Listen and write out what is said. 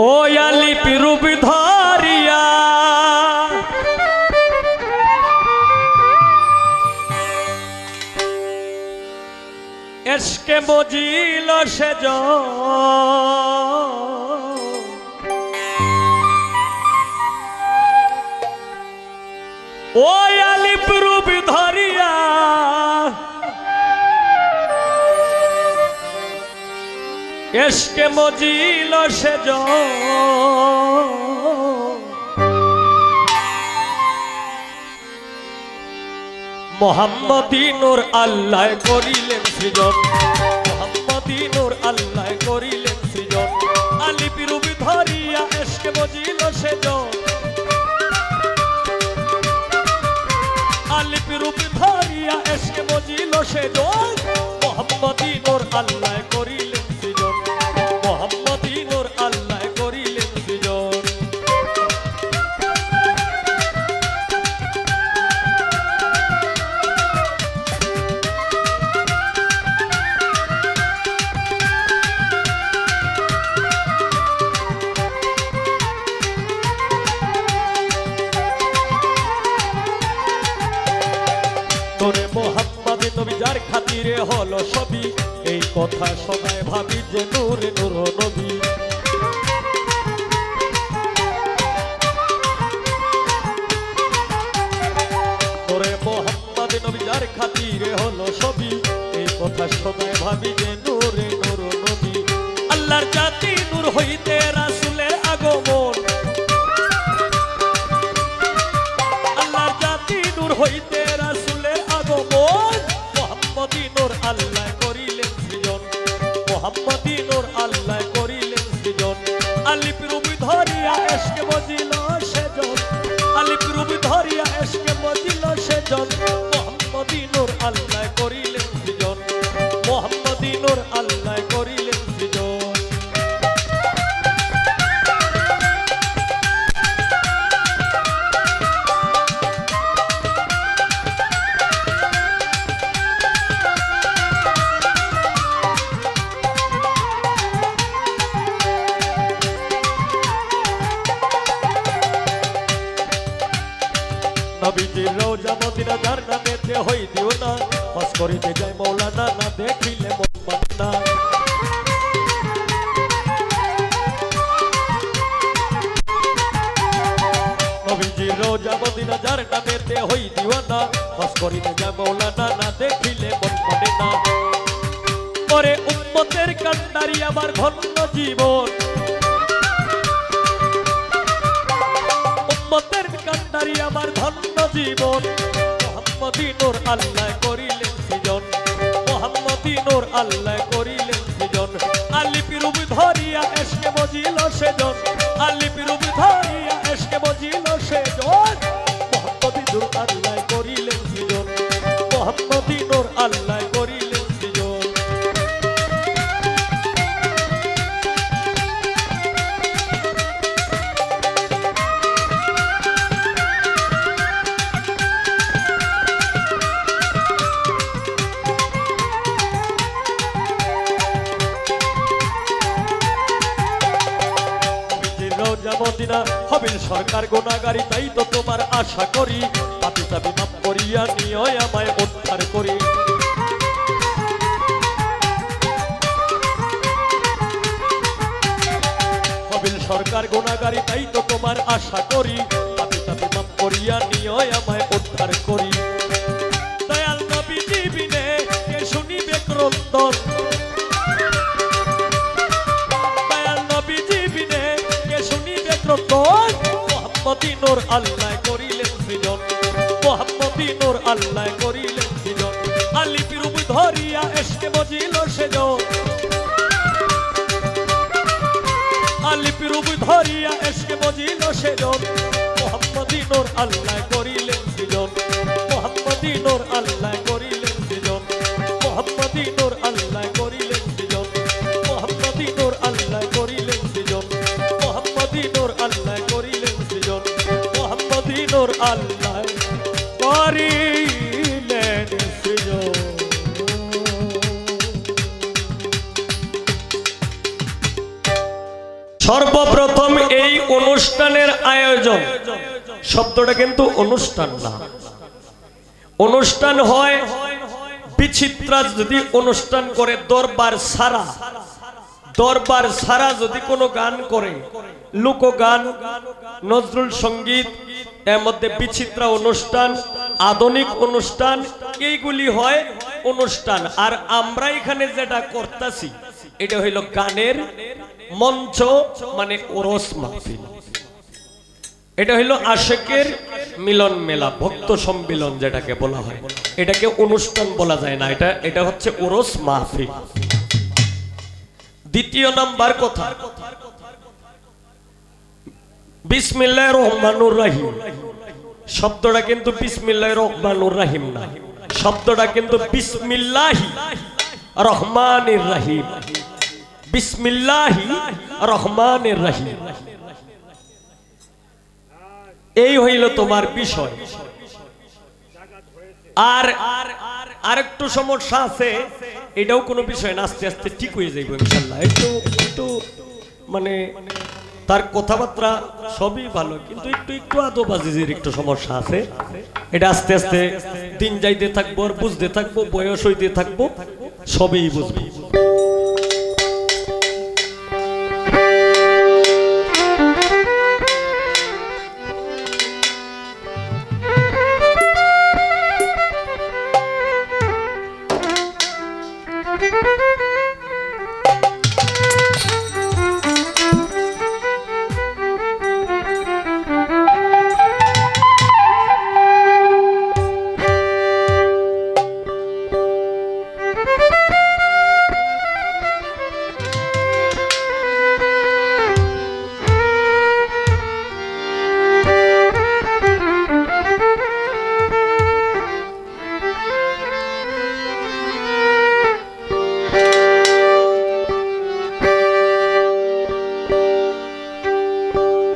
ও আলিপি রূপ ধরিয়া এসকে মজিল সেজ ও আলিপ রূপ ধরিয়া এসকে মজিল সেজ মোহাম্মদী নূর আল্লাহ করিলেন সৃজন মোহাম্মদী নূর আল্লাহ করিলেন সৃজন আলিপি রূপ ধরিয়া এসকে মজিল সেজ আলিপি রূপ ধরিয়া এসকে মজিল সেজ মোহাম্মদী নূর আল্লাহ করিলেন সৃজন মোহাম্মদী নূর আল্লাহ করিলেন সৃজন তোরে মোহাম্মদ নবী যার খাতিরে হলো সবই এই কথা সবাই ভাবি যে নূরে নূর নবী তোরে মোহাম্মদ নবী যার খাতিরে হলো সবই এই কথা সবাই ভাবি যে নূরে নূর নবী আল্লাহর জাতি নূর হইতে রাসূলের আগমন আল্লাহর জাতি নূর হইতে রাসূলের আগমন মোহাম্মদী নূর আল্লাহ করিলেন সৃজন মোহাম্মদী নূর আল্লাহ করিলেন সৃজন আলিপ রূপ ধরিয়া এসকে মজিল সেজন আলিপ রূপ ধরিয়া এসকে মজিল সেজন মোহাম্মদী নূর আল্লাহ করিলেন সৃজন মোহাম্মদী নূর আল্লাহ করিলেন সৃজন নবীজির রওজা মদিনা যার নামেতে হই দিও না বাস করিতে যায় মৌলানা না দেখিলে মন মানে না নবীজির রওজা মদিনা যার নামেতে হই দিও না বাস করিতে যায় মৌলানা না দেখিলে মন মানে না পরে উম্মতের কান্ডারি আমার ধন্য জীবন উম্মতের কান্ডারি আমার ধন্য জীবন মোহাম্মদী নূর আল্লাহ করিলেন সৃজন মোহাম্মদী নূর আল্লাহ করিলেন সৃজন আলিপি রূপ ধরিয়া এসকে মজিল সেজন আলিপি রূপ ধরিয়া এসকে মজিল সেজন মোহাম্মদী নূর আল্লাহ করিলেন সৃজন মোহাম্মদী নূর আল্লাহ করিলেন সৃজন মদিনা হবিল সরকার গুনাহগারি তাই তো তোমার আশা করি পাপী তাবি মাপ করিয়া নিও আমায় উদ্ধার করি হবিল সরকার গুনাহগারি তাই তো তোমার আশা করি পাপী তাবি মাপ করিয়া নিও আমায় উদ্ধার করি দয়াল নবী জীবিনে কে শুনিবে ক্রন্দন মোহাম্মদী নূর আল্লাহ করিলেন সৃজন মোহাম্মদী নূর আল্লাহ করিলেন সৃজন আলিপি রূপ ধরিয়া এসকে মজিল সেজন আলিপি রূপ ধরিয়া এসকে মজিল সেজন মোহাম্মদী নূর আল্লাহ করিলেন সৃজন মোহাম্মদী নূর আল্লাহ করিলেন সৃজন মোহাম্মদী নূর আল্লাহ করিলেন সৃজন মোহাম্মদী নূর আল্লাহ করিলেন সৃজন মোহাম্মদী নূর আল্লাহ করিলেন সৃজন মোহাম্মদী নূর আল্লাহ করিলেন সৃজন সর্বপ্রথম এই অনুষ্ঠানের আয়োজন শব্দটা কিন্তু অনুষ্ঠান না, অনুষ্ঠান হয় বিচিত্রা যদি অনুষ্ঠান করে, দরবার সারা যদি কোনো গান করে, লোকগান, নজরুল সঙ্গীত, এর মধ্যে বিচিত্রা অনুষ্ঠান, আধুনিক অনুষ্ঠান, এইগুলি হয় অনুষ্ঠান। আর আমরা এখানে যেটা করতেছি এটা হইল গানের মঞ্চ, মানে ওরস মাহফিল। এটা হইল আশেকের মিলন মেলা, ভক্ত সম্মিলন যেটাকে বলা হয়, এটাকে অনুষ্ঠান বলা যায় না, এটা হচ্ছে ওরস মাহফিল। দ্বিতীয় নাম্বার কথা, বিসমিল্লাহির রহমানুর রহিম শব্দটা কিন্তু বিসমিল্লাহির রহমানুর রহিম না, শব্দটা কিন্তু বিসমিল্লাহি রহমানির রহিম, বিসমিল্লাহি রহমানির রহিম। এই হইল তোমার বিষয়। আর আরেকটু সমস্যা আছে, এটাও কোনো বিষয় না, আস্তে আস্তে ঠিক হয়ে যাইব ইনশাআল্লাহ। একটু মানে তার কথাবার্তা সবই ভালো, কিন্তু একটু আদোবাজির একটু সমস্যা আছে। এটা আস্তে আস্তে দিন যাইতে থাকবো, আর বুঝতে থাকবো, বয়স হইতে থাকবো, সবই বুঝবো।